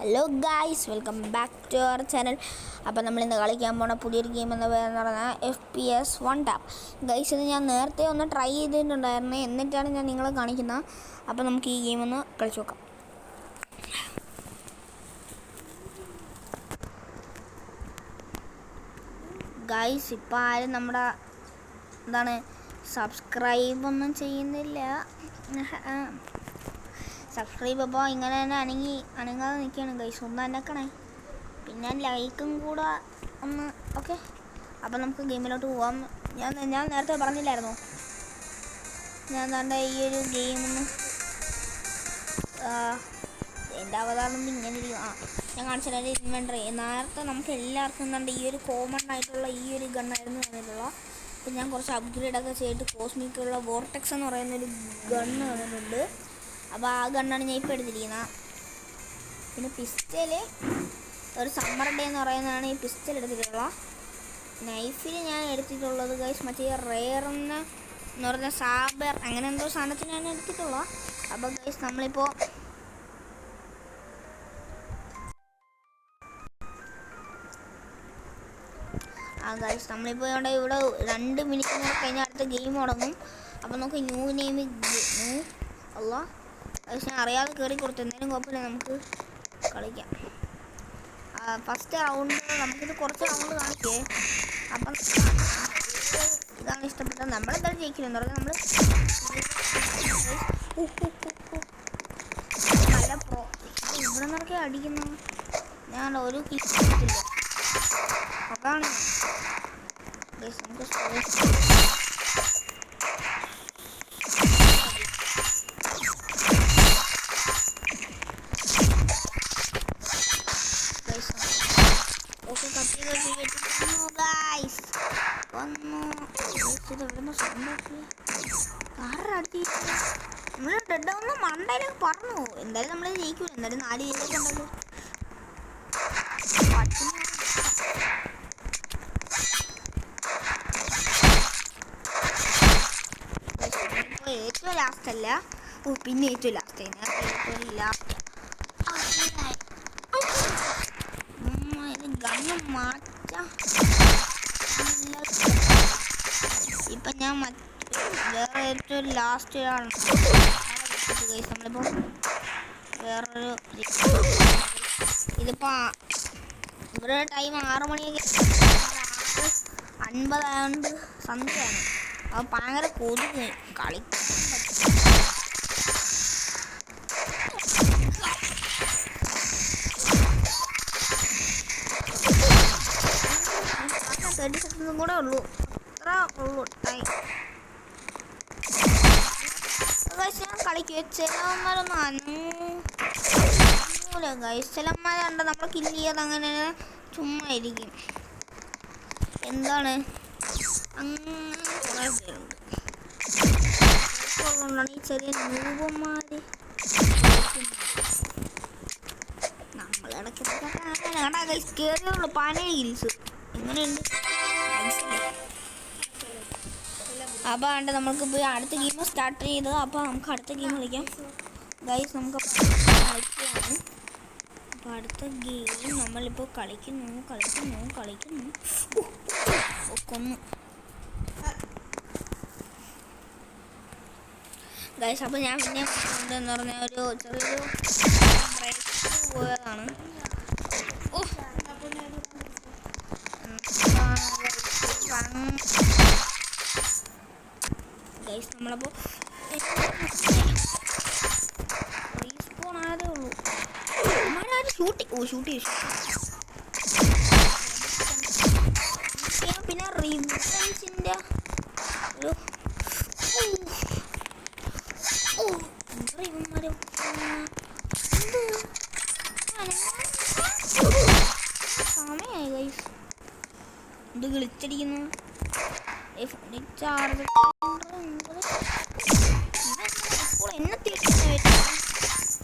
Hello guys, welcome back to our channel. അപ്പോൾ നമ്മളിന്ന് കളിക്കാൻ പോണ പുതിയൊരു ഗെയിം എന്ന് പറഞ്ഞാൽ FPS 1 ടാപ്പ്. ഗൈസ്, ഇത് ഞാൻ നേരത്തെ ഒന്ന് ട്രൈ ചെയ്തിട്ടുണ്ടായിരുന്നു, എന്നിട്ടാണ് ഞാൻ നിങ്ങളെ കാണിക്കുന്നത്. അപ്പോൾ നമുക്ക് ഈ ഗെയിം ഒന്ന് കളിച്ച് നോക്കാം. ഗൈസ്, ഇപ്പോൾ ആരും നമ്മുടെ സബ്സ്ക്രൈബ് ഒന്നും ചെയ്യുന്നില്ല. സബ്സ്ക്രൈബ് അപ്പോൾ ഇങ്ങനെ തന്നെ അനങ്ങാതെ നിൽക്കുകയാണ് ഗൈസ്. ഒന്ന് അനക്കണേ, പിന്നെ ലൈക്കും കൂടെ ഒന്ന്. ഓക്കെ, അപ്പോൾ നമുക്ക് ഗെയിമിലോട്ട് പോവാം. ഞാൻ നേരത്തെ പറഞ്ഞില്ലായിരുന്നോ, ഞാൻ തന്നെ ഈ ഒരു ഗെയിമൊന്ന് എൻ്റെ അവതാരം ഇങ്ങനെ ഇരിക്കും. ഞാൻ കാണിച്ചിട്ട് ഇൻവെൻട്രി നേരത്തെ നമുക്ക് എല്ലാവർക്കും എന്താണ്ട് ഈ ഒരു കോമൺ ആയിട്ടുള്ള ഈ ഒരു ഗണ്ണായിരുന്നു വന്നിട്ടുള്ള. അപ്പം ഞാൻ കുറച്ച് അപ്ഗ്രേഡൊക്കെ ചെയ്തിട്ട് കോസ്മിക്കുള്ള വോർട്ടെക്സ് എന്ന് പറയുന്നൊരു ഗണ്ണ് വന്നിട്ടുണ്ട്. അപ്പോൾ ആ ഗണ്ണാണ് ഞാൻ ഇപ്പോൾ എടുത്തിരിക്കുന്നത്. പിന്നെ പിസ്റ്റല് ഒരു സമ്മർ ഡേ എന്ന് പറയുന്നതാണ് ഈ പിസ്റ്റൽ എടുത്തിട്ടുള്ള. നൈഫിൽ ഞാൻ എടുത്തിട്ടുള്ളത് ഗൈസ് മറ്റേ റെയറെന്ന് പറഞ്ഞ സാബർ അങ്ങനെ എന്തോ സാധനത്തിനാണ് എടുത്തിട്ടുള്ളത്. അപ്പോൾ ഗൈസ് നമ്മളിപ്പോൾ ഇവിടെ 2 മിനിറ്റ് കൂടെ കഴിഞ്ഞാൽ അടുത്ത ഗെയിം തുടങ്ങും. അപ്പോൾ നമുക്ക് ന്യൂ നെയിം അല്ല പക്ഷെ ഞാൻ അറിയാതെ കയറി കൊടുത്തു, എന്തെങ്കിലും കുഴപ്പമില്ല, നമുക്ക് കളിക്കാം. ഫസ്റ്റ് റൗണ്ട് നമുക്കിത് കുറച്ച് റൗണ്ട് കാണിക്കേ. അപ്പം ഇതാണ് ഇഷ്ടപ്പെട്ടത്. നമ്മളെന്തായാലും ജയിക്കില്ലെന്ന് പറഞ്ഞാൽ നമ്മൾ നല്ല ഇവിടെ നിന്നൊക്കെ അടിക്കുന്നു. ഞാൻ ഒരു കിട്ടില്ല. അതാണ് നമുക്ക് നമ്മള് ഡെഡാവുന്ന മണ്ടയിലേക്ക് പറഞ്ഞു. എന്തായാലും നമ്മൾ ജയിക്കൂല. എന്തായാലും 4 ജില്ലയൊക്കെ ഉണ്ടല്ലോ. ഏറ്റവും ലാസ്റ്റ് അല്ല, പിന്നെ ഏറ്റവും ലാസ്റ്റ് ഗണ്ണ് മാറ്റാം. ഇപ്പൊ ഞാൻ വേറെ ഏറ്റവും ലാസ്റ്റ് ആണ്. നമ്മളിപ്പോ വേറൊരു ഇതിപ്പോ ഇവരുടെ ടൈം 6 മണിയൊക്കെ 50 ആയതുകൊണ്ട് സന്ധ്യയാണ്. അപ്പോൾ ഭയങ്കര കൊതുക് കളിക്കാൻ പറ്റും. 30 സെക്കൻഡും കൂടെ ഉള്ളൂ, അത്ര ഉള്ളൂ ടൈം. ഞാൻ കളിക്കും. ചിലവന്മാരൊന്നും അനങ്ങൂല ഗൈസ്. ചിലവന്മാരുണ്ട് നമ്മൾ കില്ല് ചെയ്യാതെ അങ്ങനെ ചുമ്മാ ഇരിക്കും. എന്താണ് അങ്ങനെ കുറേ പേരുണ്ട്. ഈ ചെറിയ രൂപന്മാര് നമ്മളിടയ്ക്ക് കയറിയുള്ളൂ. 17 ഹിൽസ് എങ്ങനെയുണ്ട്. അപ്പോൾ ആണ്ട് നമുക്ക് പോയി അടുത്ത ഗെയിം സ്റ്റാർട്ട് ചെയ്തത്. അപ്പോൾ നമുക്ക് അടുത്ത ഗെയിം കളിക്കാം ഗൈസ്. നമുക്ക് കളിക്കുകയാണ്. അപ്പോൾ അടുത്ത ഗെയിം നമ്മളിപ്പോൾ കളിക്കുന്നു. കൊന്നു ഗൈസ്. അപ്പോൾ ഞാൻ പിന്നെ എന്താന്ന് പറഞ്ഞാൽ ഒരു ചെറിയൊരു ബ്രേക്ക് പോയതാണ്. ഗൈസ് നമ്മളപ്പോൾ റീസ്പോൺ ആയതേ ഉള്ളൂ. ഷൂട്ട് പിന്നെ റിവെഞ്ചിൻ്റെ ഒരു സമയമായി ഗൈസ്. ഇത് കളിച്ചടിക്കുന്നു. ചാർജ് എന്നെ തിരിച്ചു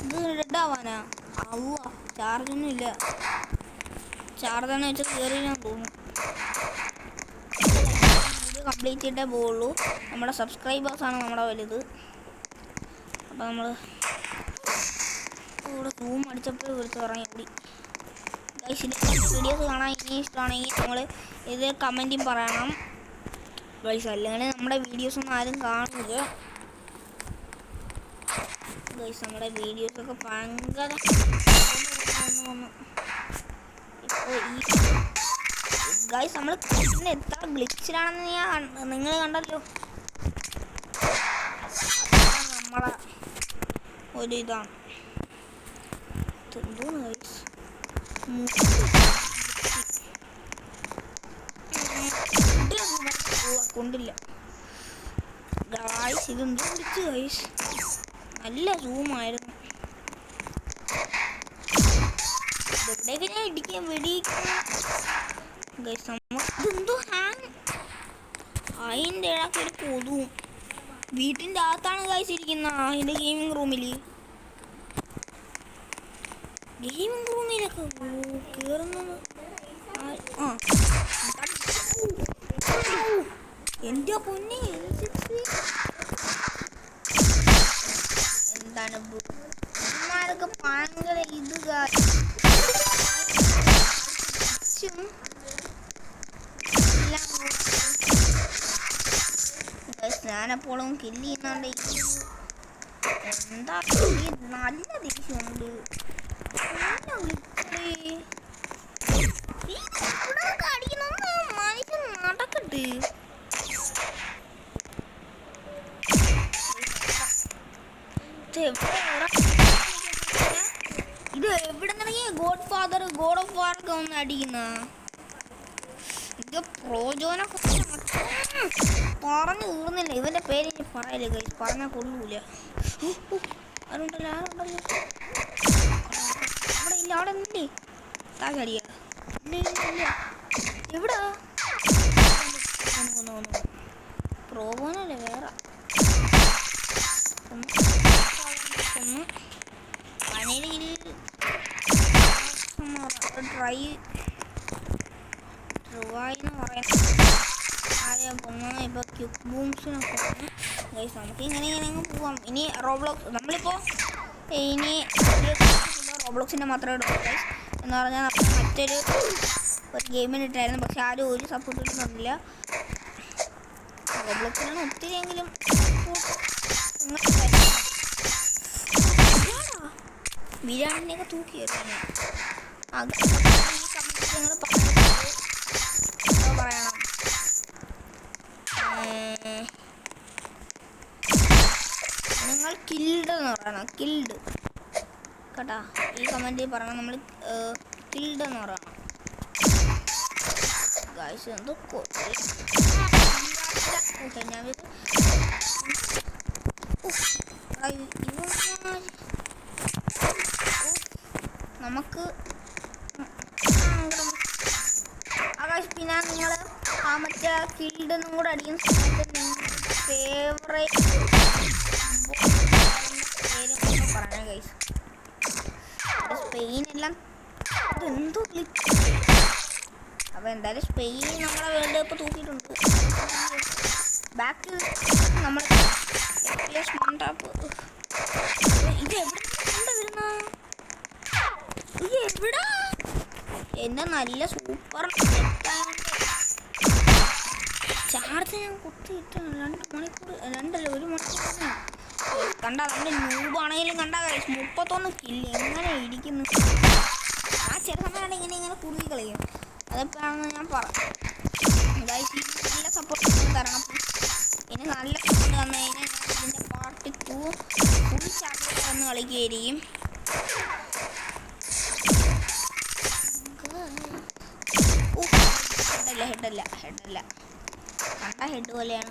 ഇത് റെഡാവാനാ. അല്ല, ചാർജൊന്നും ഇല്ല. ചാർജാന്ന് വെച്ചാൽ കയറിയാൻ തോന്നുന്നു. ഇത് കംപ്ലീറ്റ് ചെയ്തിട്ടേ പോവുള്ളൂ. നമ്മുടെ സബ്സ്ക്രൈബേഴ്സാണ് നമ്മുടെ വലുത്. അപ്പോൾ നമ്മൾ ഇവിടെ സൂം അടിച്ചപ്പോൾ എടുത്ത് ഇറങ്ങി കൂടി. വീഡിയോസ് കാണാൻ ഇനി ഇഷ്ടമാണെങ്കിൽ നമ്മൾ ഇത് കമൻറ്റും പറയണം ഗൈസ്, അല്ലെങ്കിൽ നമ്മുടെ വീഡിയോസൊന്നും ആരും കാണില്ല ഗൈസ്. നമ്മുടെ വീഡിയോസൊക്കെ ഭയങ്കര ഇപ്പോൾ ഈ ഗൈസ് നമ്മൾ എത്ര ഗ്ലിച്ചിലാണെന്ന് നിങ്ങൾ കണ്ടല്ലോ. നമ്മളെ ഒരു ഇതാണ് എന്തോന്ന് ഗൈസ്, കൊണ്ടില്ല ഗൈസ്. ഇതെന്തോ വിളിച്ച് ഗൈസ്, നല്ല സൂമായിരുന്നു. ഇവിടേക്ക് ഞാൻ ഇടിക്കാൻ ഗൈസ്. ഇതെന്തോ ഹാങ് അതിൻ്റെ ഇടയ്ക്ക് ഒരു കൊതുവും. വീട്ടിൻ്റെ അകത്താണ് ഗൈസ് ഇരിക്കുന്ന അതിൻ്റെ ഗെയിമിംഗ് റൂമിലൊക്കെ കയറുന്നത്. എൻ്റെ പൊന്നെ എന്താണ് ഇവന്മാരൊക്കെ ഭയങ്കര ഇത് ഞാനെപ്പോഴും കില്ല് ചെയ്യുന്നുണ്ട്. എന്താ നല്ല ദേഷ്യമുണ്ട്. മനുഷ്യൻ നടക്കട്ടെ. ഇത് എവിടെ നിറങ്ങിയ ഗോഡ് ഓഫ് വാർ ഒക്കെ ഒന്ന് അടിക്കുന്ന ഇത് പ്രോജോനൊക്കെ പറഞ്ഞു തീർന്നില്ല. ഇവന്റെ പേര് ഇനി പറയല്ലേ ഗൈസ്, പറഞ്ഞാൽ കൊള്ളൂല. ആരുണ്ടല്ലോ അവിടെ ഇല്ല, അവിടെ ഇല്ലേ താടിയ ഇല്ല എവിടാ പ്രോബോനല്ലേ വേറെ പനയിൽ ട്രൂവായിന്ന് പറയാൻ ആരെയാ പോകുന്നത്. ഇപ്പോൾ ക്യുക്ക് ബൂംസിനൊക്കെ ഗൈസ് നമുക്ക് ഇങ്ങനെ അങ്ങ് പോവാം. ഇനി റോബ്ലോക്സ് നമ്മളിപ്പോൾ ഇനി റോബ്ലോക്സിൻ്റെ മാത്രമേ ഇടുള്ളൂ ഗൈസ്. എന്ന് പറഞ്ഞാൽ നമ്മൾ മറ്റൊരു ഗെയിമിന് ഇട്ടായിരുന്നു, പക്ഷെ ആരും ഒരു സപ്പോർട്ട് ഇടുന്നില്ല. റോബ്ലോക്സിനാണ് ഒത്തിരിയെങ്കിലും ബിരിയാണിനെയൊക്കെ തൂക്കിയായിരുന്നു. അത് ഈ കമൻറ്റ് ഞങ്ങൾ പറയണം. നിങ്ങൾ കിൽഡ് എന്ന് പറയണം, കിൽഡ് കേട്ടാ. ഈ കമൻറ്റിൽ പറയണം നമ്മൾ കിൽഡ് എന്ന് പറയണം ഗൈസ്. എന്തോ ഞാൻ നമുക്ക് പിന്നെ നിങ്ങൾ ആ മറ്റേ കിൽഡെന്നും കൂടെ അടിക്കുന്ന സമയത്ത് നിങ്ങളുടെ ഫേവറേറ്റ് പേരും പറയണേ ഗൈസ്. സ്പെയിനെല്ലാം ഇതെന്തോ ക്ലിക്ക്. അപ്പോൾ എന്തായാലും സ്പെയിൻ നമ്മളെ വേൾഡ് കപ്പ് തൂക്കിയിട്ടുണ്ട്. ബാക്ക് നമ്മൾ മണ്ടാപ്പ് ഇത് എവിടെ വരുന്ന ഇത് എവിടാ എന്നെ നല്ല സൂപ്പർ ചാർജ് ഞാൻ കുത്തിയിട്ട് 2 മണിക്കൂർ 1 മണിക്കൂർ കണ്ടാ. നമ്മുടെ ന്യൂബാണെങ്കിലും കണ്ടാ കഴിച്ചു 31 കില്ല് എങ്ങനെ ഇരിക്കുന്നു. ആ ചില സമയമാണ് ഇങ്ങനെ കുറുകി കളയും. അതെപ്പോഴാണെന്ന് ഞാൻ പറയാം. നല്ല സപ്പോർട്ട് തരണം. ഇനി നല്ല സപ്പോർട്ട് തന്നു കഴിഞ്ഞാൽ ഞാൻ ഇതിൻ്റെ പാർട്ട് 2 ഫുൾ ചാപ്റ്റർ വന്ന് കളിക്കുകയായിരിക്കും. ഹെഡല്ല കണ്ട ഹെഡ് പോലെയാണ്.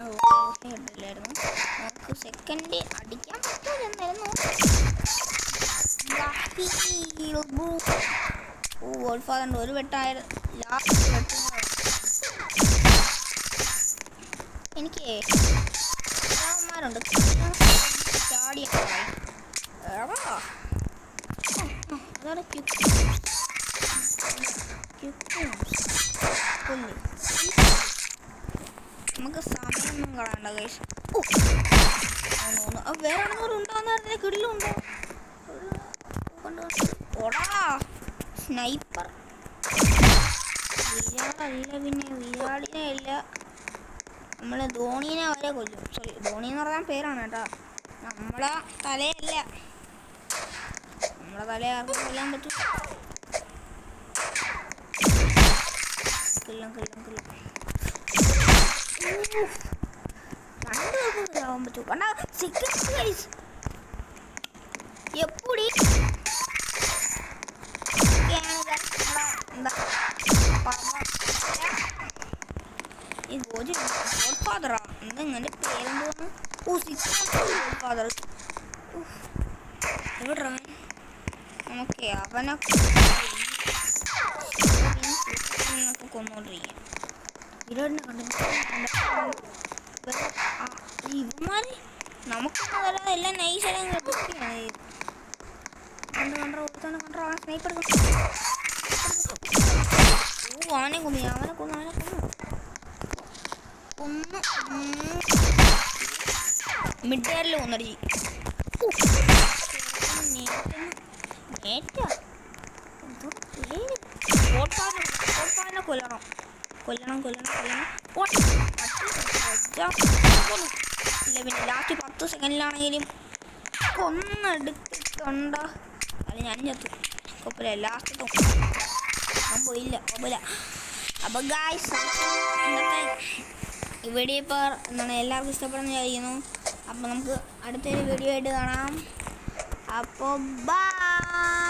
ഹെഡില്ലായിരുന്നു. നമുക്ക് സെക്കൻഡ് അടിക്കാൻ പറ്റുമെന്നായിരുന്നു. ഗോൾഫാദുണ്ട് ഒരു വെട്ടായ ലാസ്റ്റ് വെട്ട് എനിക്ക് ണ്ട് ചാടിയ അതാണ് നമുക്ക് സമയമൊന്നും കളയണ്ട ഗൈസ്. വേറെ ആണെങ്കിലും ഉണ്ടോന്ന് കിടിലുണ്ടോ ഓടാ സ്നൈപ്പർ. വിരാടല്ല, പിന്നെ വിരാടിനെ അല്ല, നമ്മള് ധോണീനെ വരെ കൊല്ലും. സോറി, ധോണി എന്ന് പറഞ്ഞാൽ പേരാണ് കേട്ടോ. നമ്മളെ തലയല്ല, നമ്മളെ തല ആർക്കും കൊല്ലാൻ പറ്റും. കൊല്ലാം കൊല്ലാം കൊല്ലാം. രണ്ടുപേർക്കും പറ്റും. കണ്ടാ എപ്പടി ഈ ഗോജി ഗോഡ് ഫാദറാ എന്തെങ്ങനെ പേരെന്തോന്നു? ഫാദർ എവിടെ നമുക്ക് അവനൊക്കെ കൊന്നോണ്ടിരിക്കാം. വിരാടിനെ ഇവന്മാര് നമുക്കൊന്നും വരാതെ എല്ലാം നൈസായിട്ട് സ്നൈപ്പർ. അവനെ കൊന്നു അവനെ കൊന്നു അവനെ കൊന്നു കൊന്നു മിഡ് എയറിൽ കൊന്നടിച്ച്. കൊല്ലണം കൊല്ലണം കൊല്ലണം കൊല്ലണം. ഇല്ല പിന്നെ ലാസ്റ്റ് 10 സെക്കൻഡിലാണെങ്കിലും കൊന്നെടുത്തിട്ടുണ്ടോ? അല്ല ഞാനും ചത്തു. കുഴപ്പമില്ല, ലാസ്റ്റ് ഞാൻ പോയില്ല, കുഴപ്പമില്ല. അപ്പോൾ ഗായ്സ് ഇന്നത്തെ ഈ വീഡിയോ ഇപ്പോൾ എന്താണ് എല്ലാവർക്കും ഇഷ്ടപ്പെടുന്ന വിചാരിക്കുന്നു. അപ്പോൾ നമുക്ക് അടുത്തൊരു വീഡിയോ ആയിട്ട് കാണാം. അപ്പോൾ ബൈ.